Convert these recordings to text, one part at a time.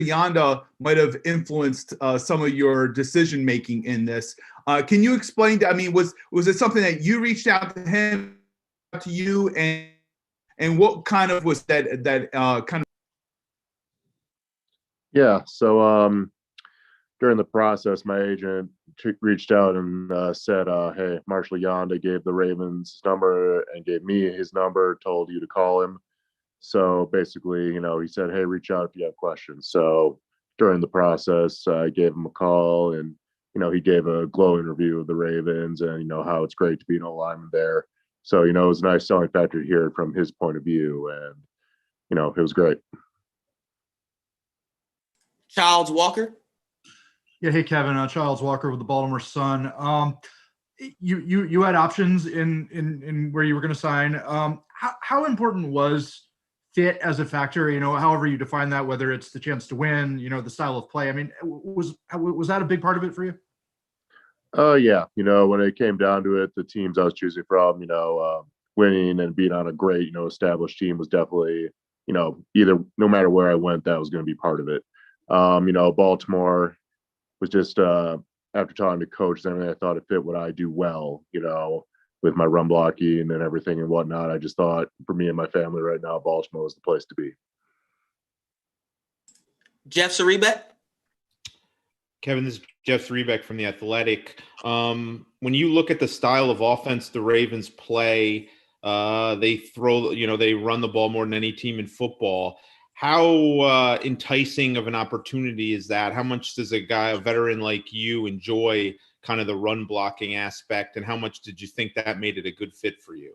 Yanda might have influenced some of your decision making in this. Can you explain? I mean, was it something that you reached out to him, to you, and what kind of was that kind of? Yeah. So during the process, my agent reached out and said, "Hey, Marshal Yanda gave the Ravens his number and gave me his number. Told you to call him." So basically, he said, "Hey, reach out if you have questions." So during the process, I gave him a call, and he gave a glowing review of the Ravens, and how it's great to be an O-lineman there. So it was a nice selling factor to hear it from his point of view, and it was great. Childs Walker. Yeah, hey Kevin, Childs Walker with the Baltimore Sun. You had options in where you were going to sign. How important was fit as a factor? However you define that, whether it's the chance to win, the style of play. I mean, was that a big part of it for you? Yeah. When it came down to it, the teams I was choosing from, winning and being on a great, established team was definitely, either no matter where I went, that was going to be part of it. Baltimore was just after talking to coaches and everything, I thought it fit what I do well, with my run blocking and everything and whatnot. I just thought for me and my family right now, Baltimore was the place to be. Jeff Sarebek. Kevin, this is Jeff Sarebek from The Athletic. When you look at the style of offense the Ravens play, they run the ball more than any team in football. How enticing of an opportunity is that? How much does a veteran like you, enjoy kind of the run blocking aspect, and how much did you think that made it a good fit for you?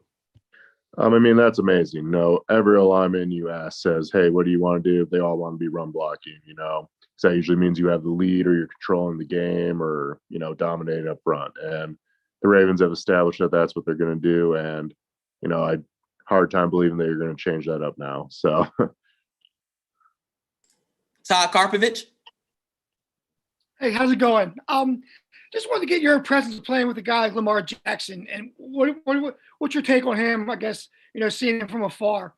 I mean, that's amazing. Every lineman you ask says, "Hey, what do you want to do?" They all want to be run blocking, because that usually means you have the lead or you're controlling the game or, dominating up front. And the Ravens have established that that's what they're going to do. And, I hard time believing that you're going to change that up now. So Todd Karpovich. Hey, how's it going? Just wanted to get your impressions of playing with a guy like Lamar Jackson, and what's your take on him? I guess seeing him from afar.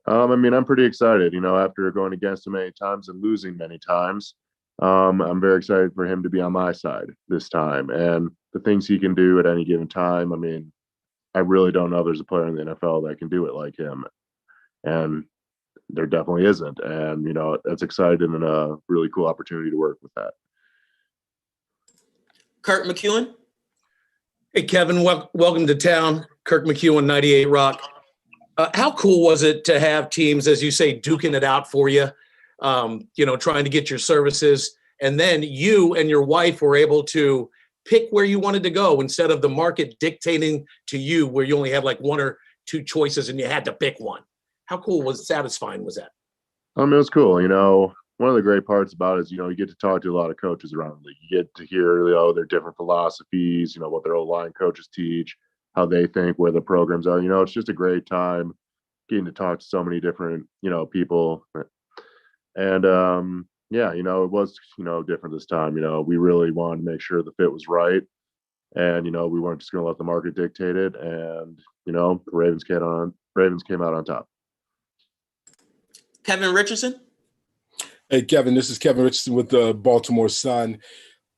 I mean, I'm pretty excited. After going against him many times and losing many times, I'm very excited for him to be on my side this time. And the things he can do at any given time, I mean, I really don't know there's a player in the NFL that can do it like him. And there definitely isn't. And, that's exciting and a really cool opportunity to work with that. Kirk McEwen. Hey, Kevin, welcome to town. Kirk McEwen, 98 Rock. How cool was it to have teams, as you say, duking it out for you, trying to get your services, and then you and your wife were able to pick where you wanted to go instead of the market dictating to you where you only had like one or two choices and you had to pick one? How satisfying was that? It was cool. One of the great parts about it is, you get to talk to a lot of coaches around the league. You get to hear, their different philosophies, what their O-line coaches teach, how they think, where the programs are. It's just a great time getting to talk to so many different, people. And, it was, different this time. We really wanted to make sure the fit was right. And, we weren't just going to let the market dictate it. And, the Ravens came out on top. Kevin Richardson. Hey, Kevin, this is Kevin Richardson with the Baltimore Sun.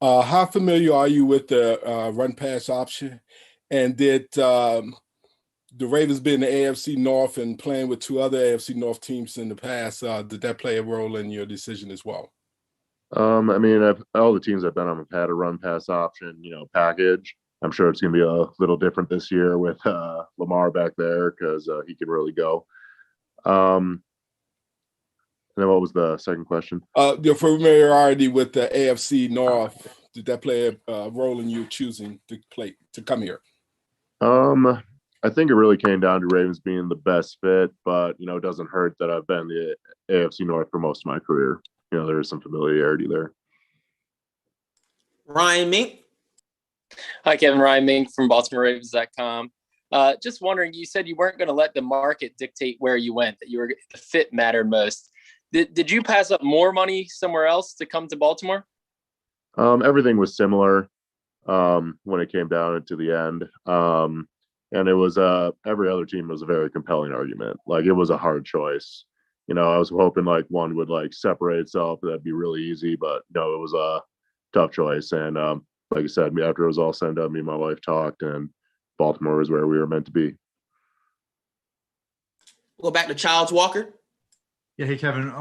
How familiar are you with the run-pass option? And did the Ravens be in the AFC North and playing with two other AFC North teams in the past, did that play a role in your decision as well? I mean, all the teams I've been on have had a run-pass option, package. I'm sure it's going to be a little different this year with Lamar back there because he can really go. And then what was the second question? Your familiarity with the AFC North, did that play a role in you choosing to come here? I think it really came down to Ravens being the best fit, but it doesn't hurt that I've been the AFC North for most of my career. There is some familiarity there. Ryan Mink. Hi, Kevin. Ryan Mink from BaltimoreRavens.com. Just wondering, you said you weren't going to let the market dictate where you went, that the fit mattered most. Did you pass up more money somewhere else to come to Baltimore? Everything was similar when it came down to the end. And it was every other team was a very compelling argument. Like, it was a hard choice. I was hoping like one would like separate itself. That'd be really easy, but no, it was a tough choice. And like I said, after it was all said and done, me and my wife talked, and Baltimore was where we were meant to be. We'll go back to Childs Walker. Yeah, hey Kevin.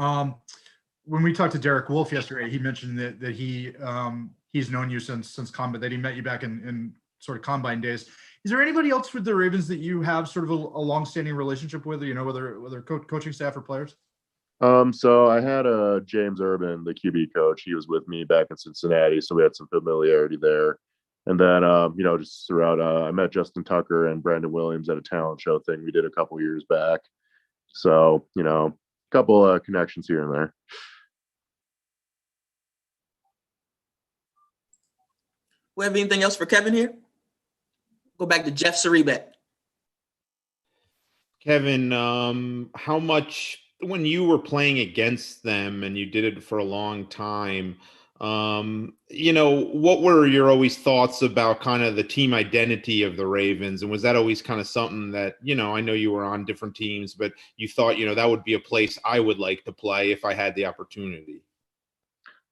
When we talked to Derek Wolf yesterday, he mentioned that he's known you since combat, that he met you back in sort of combine days. Is there anybody else with the Ravens that you have sort of a long-standing relationship with, whether coaching staff or players? So I had James Urban, the QB coach. He was with me back in Cincinnati, so we had some familiarity there. And then, just throughout, I met Justin Tucker and Brandon Williams at a talent show thing we did a couple years back. So, a couple connections here and there. We have anything else for Kevin here? Go back to Jeff Cerebek. Kevin, how much, when you were playing against them and you did it for a long time, what were your always thoughts about kind of the team identity of the Ravens? And was that always kind of something that, I know you were on different teams, but you thought, that would be a place I would like to play if I had the opportunity?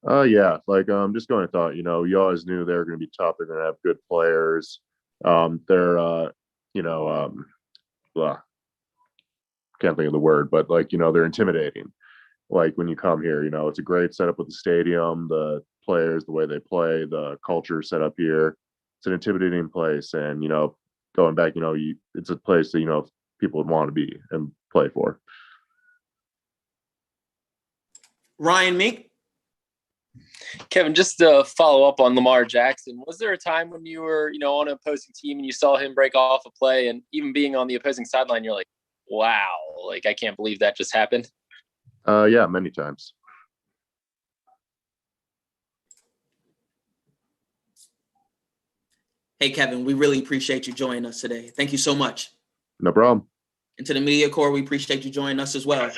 Yeah, like just going to thought, you always knew they were going to be tough. They're going to have good players. They're can't think of the word, but they're intimidating. Like when you come here, it's a great setup with the stadium, the players, the way they play, the culture set up here. It's an intimidating place, and going back, it's a place that people would want to be and play for. Ryan Mink. Kevin, just to follow up on Lamar Jackson, was there a time when you were, on an opposing team and you saw him break off a play, and even being on the opposing sideline, you're like, wow, like I can't believe that just happened? Yeah, many times. Hey, Kevin, we really appreciate you joining us today. Thank you so much. No problem. And to the media corps, we appreciate you joining us as well.